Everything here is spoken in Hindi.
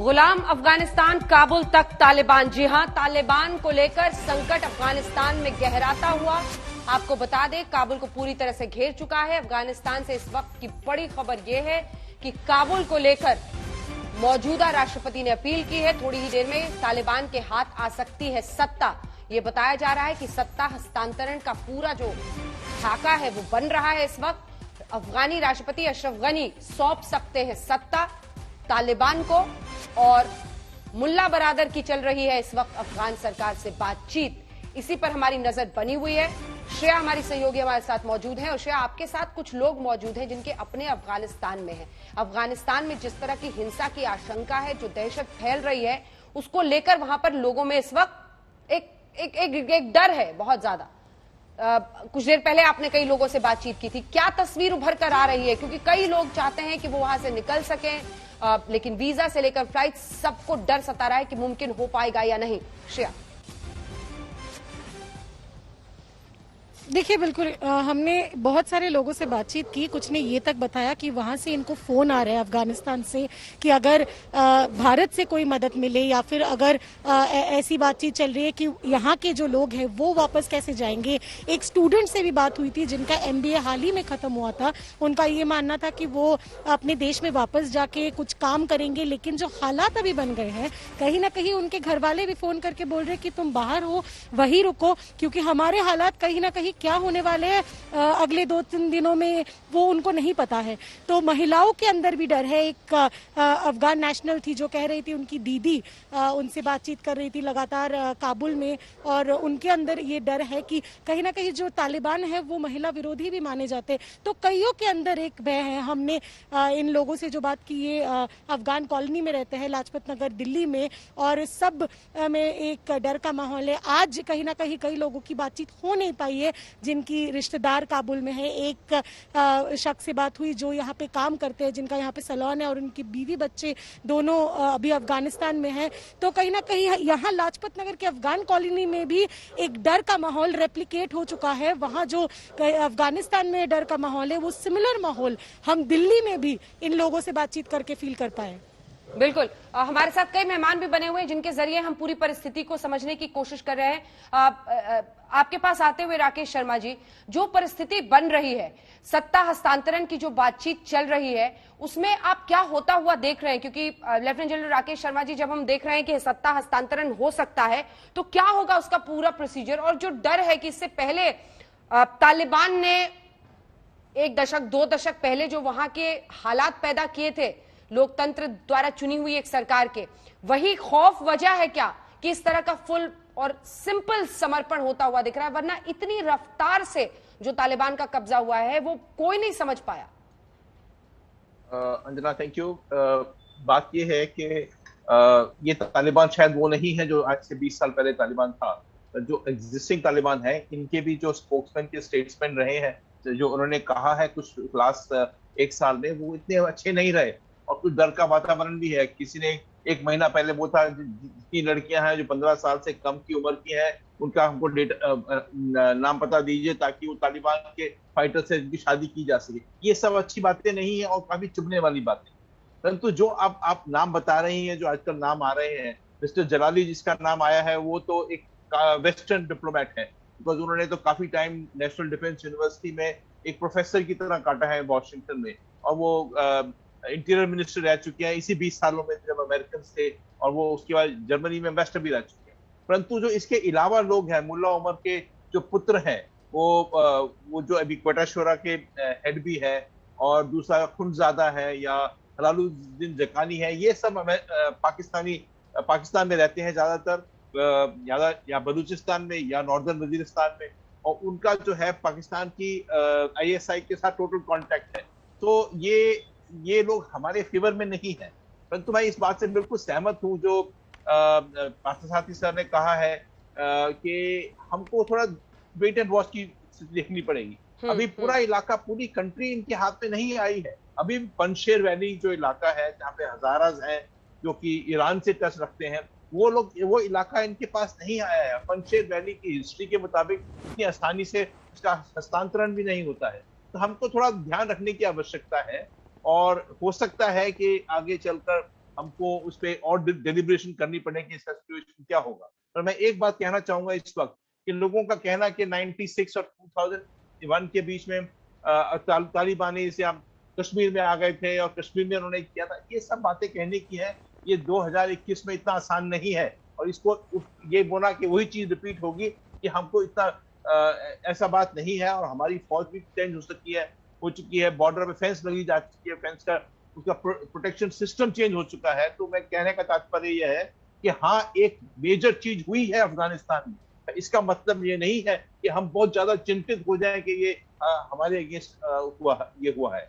गुलाम अफगानिस्तान, काबुल तक तालिबान। जी हां, तालिबान को लेकर संकट अफगानिस्तान में गहराता हुआ। आपको बता दें, काबुल को पूरी तरह से घेर चुका है। अफगानिस्तान से इस वक्त की बड़ी खबर यह है कि काबुल को लेकर मौजूदा राष्ट्रपति ने अपील की है, थोड़ी ही देर में तालिबान के हाथ आ सकती है सत्ता। यह बताया जा रहा है कि सत्ता हस्तांतरण का पूरा जो खाका है वो बन रहा है। इस वक्त अफगानी राष्ट्रपति अशरफ गनी सौंप सकते हैं सत्ता तालिबान को, और मुल्ला बरादर की चल रही है इस वक्त अफगान सरकार से बातचीत। इसी पर हमारी नजर बनी हुई है। श्रेया हमारी सहयोगी हमारे साथ मौजूद है, और श्रेया, आपके साथ कुछ लोग मौजूद हैं जिनके अपने अफगानिस्तान में हैं। अफगानिस्तान में जिस तरह की हिंसा की आशंका है, जो दहशत फैल रही है, उसको लेकर वहां पर लोगों में इस वक्त एक डर है बहुत ज्यादा। कुछ देर पहले आपने कई लोगों से बातचीत की थी, क्या तस्वीर उभर कर आ रही है? क्योंकि कई लोग चाहते हैं कि वो वहां से निकल सकें, लेकिन वीजा से लेकर फ्लाइट, सबको डर सता रहा है कि मुमकिन हो पाएगा या नहीं। श्रेया, देखिए, बिल्कुल हमने बहुत सारे लोगों से बातचीत की। कुछ ने ये तक बताया कि वहां से इनको फोन आ रहे हैं अफगानिस्तान से कि अगर भारत से कोई मदद मिले, या फिर अगर ऐसी बातचीत चल रही है कि यहाँ के जो लोग हैं वो वापस कैसे जाएंगे। एक स्टूडेंट से भी बात हुई थी जिनका MBA हाल ही में खत्म हुआ था। उनका ये मानना था कि वो अपने देश में वापस जाके कुछ काम करेंगे, लेकिन जो हालात अभी बन गए हैं, कहीं ना कहीं उनके घर वाले भी फोन करके बोल रहे कि तुम बाहर हो, वहीं रुको, क्योंकि हमारे हालात कहीं ना कहीं क्या होने वाले हैं अगले 2-3 दिनों में वो उनको नहीं पता है। तो महिलाओं के अंदर भी डर है। एक अफगान नेशनल थी जो कह रही थी, उनकी दीदी उनसे बातचीत कर रही थी लगातार काबुल में, और उनके अंदर ये डर है कि कहीं ना कहीं जो तालिबान है वो महिला विरोधी भी माने जाते। तो कईयों के अंदर एक भय है। हमने इन लोगों से जो बात की, ये अफगान कॉलोनी में रहते हैं, लाजपत नगर दिल्ली में, और सब में एक डर का माहौल है। आज कहीं ना कहीं कई लोगों की बातचीत हो नहीं पाई है जिनकी रिश्तेदार काबुल में है। एक शख्स से बात हुई जो यहाँ पे काम करते हैं, जिनका यहाँ पे सैलून है, और उनकी बीवी बच्चे दोनों अभी अफगानिस्तान में हैं। तो कहीं ना कहीं यहाँ लाजपत नगर के अफगान कॉलोनी में भी एक डर का माहौल रेप्लिकेट हो चुका है। वहाँ जो अफगानिस्तान में डर का माहौल है, वो सिमिलर माहौल हम दिल्ली में भी इन लोगों से बातचीत करके फील कर पाए। बिल्कुल, हमारे साथ कई मेहमान भी बने हुए हैं जिनके जरिए हम पूरी परिस्थिति को समझने की कोशिश कर रहे हैं। आपके पास आते हुए राकेश शर्मा जी, जो परिस्थिति बन रही है, सत्ता हस्तांतरण की जो बातचीत चल रही है, उसमें आप क्या होता हुआ देख रहे हैं? क्योंकि लेफ्टिनेंट जनरल राकेश शर्मा जी, जब हम देख रहे हैं कि सत्ता हस्तांतरण हो सकता है, तो क्या होगा उसका पूरा प्रोसीजर? और जो डर है कि इससे पहले तालिबान ने 1 दशक 2 दशक पहले जो वहां के हालात पैदा किए थे लोकतंत्र द्वारा चुनी हुई एक सरकार के, वही खौफ वजह है क्या कि इस तरह का फुल और सिंपल समर्पण होता हुआ दिख रहा है? वरना इतनी रफ्तार से जो तालिबान का कब्जा हुआ है वो कोई नहीं समझ पाया। Anjana, thank you. बात यह है कि ये तालिबान शायद वो नहीं है जो आज से 20 साल पहले तालिबान था। जो एग्जिस्टिंग तालिबान है, इनके भी जो स्पोक्समैन के स्टेट्समैन रहे हैं, जो उन्होंने कहा है कुछ लास्ट 1 साल में, वो इतने अच्छे नहीं रहे, और कुछ डर का वातावरण भी है। किसी ने 1 महीना पहले वो था, जितनी लड़कियां हैं जो 15 साल से कम की उम्र की हैं, उनका हमको नाम पता दीजिए ताकि वो तालिबान के फाइटर से उनकी शादी की जा सके। ये सब अच्छी बातें नहीं है और काफी चुभने वाली बातें। परंतु जो आप नाम बता रही हैं, जो आजकल नाम आ रहे हैं, मिस्टर जलाली जिसका नाम आया है, वो तो एक वेस्टर्न डिप्लोमेट है, बिकॉज उन्होंने तो काफी टाइम नेशनल डिफेंस यूनिवर्सिटी में एक प्रोफेसर की तरह काटा है वॉशिंगटन में, और वो इंटीरियर मिनिस्टर रह चुके हैं इसी 20 सालों में जब अमेरिकन थे, और वो उसके बाद जर्मनी में एम्बेसडर भी रह चुके हैं। परंतु जो इसके अलावा लोग हैं, मुल्ला उमर के जो पुत्र हैं, वो जो अभी क्वेटा शोरा के हेड भी है, और दूसरा खुनजादा है या हलालुद्दीन जकानी है, ये सब पाकिस्तान में रहते हैं ज्यादातर, या बलूचिस्तान में या नॉर्दर्न वजीरिस्तान में, और उनका जो है पाकिस्तान की ISI के साथ टोटल कांटेक्ट है। तो ये लोग हमारे फेवर में नहीं है। परंतु मैं इस बात से बिल्कुल सहमत हूं जो पार्थसारथी सर ने कहा है कि हमको थोड़ा वेट एंड वॉच की स्थिति देखनी पड़ेगी। अभी पूरा इलाका, पूरी कंट्री इनके हाथ में नहीं आई है। अभी पंजशेर वैली जो इलाका है, जहाँ पे हजाराज हैं जो कि ईरान से टच रखते हैं, वो इलाका इनके पास नहीं आया है। पंजशेर वैली की हिस्ट्री के मुताबिक इतनी आसानी से उसका हस्तांतरण भी नहीं होता है। तो हमको थोड़ा ध्यान रखने की आवश्यकता है, और हो सकता है कि आगे चलकर हमको उस पर और डिलिब्रेशन करनी पड़ेगी, इसका सिचुएशन क्या होगा। पर मैं एक बात कहना चाहूंगा इस वक्त कि लोगों का कहना कि 96 और 2001 के बीच में तालिबानी से हम कश्मीर में आ गए थे और कश्मीर में उन्होंने किया था, ये सब बातें कहने की है। ये 2021 में इतना आसान नहीं है, और इसको ये बोला कि वही चीज रिपीट होगी कि हमको इतना ऐसा बात नहीं है। और हमारी फौज भी चेंज हो चुकी है, बॉर्डर पे फेंस लगी जा चुकी है, फेंस का उसका प्रोटेक्शन सिस्टम चेंज हो चुका है। तो मैं कहने का तात्पर्य यह है कि हाँ, एक मेजर चीज हुई है अफगानिस्तान में। इसका मतलब ये नहीं है कि हम बहुत ज्यादा चिंतित हो जाएं कि ये हमारे अगेंस्ट हुआ है।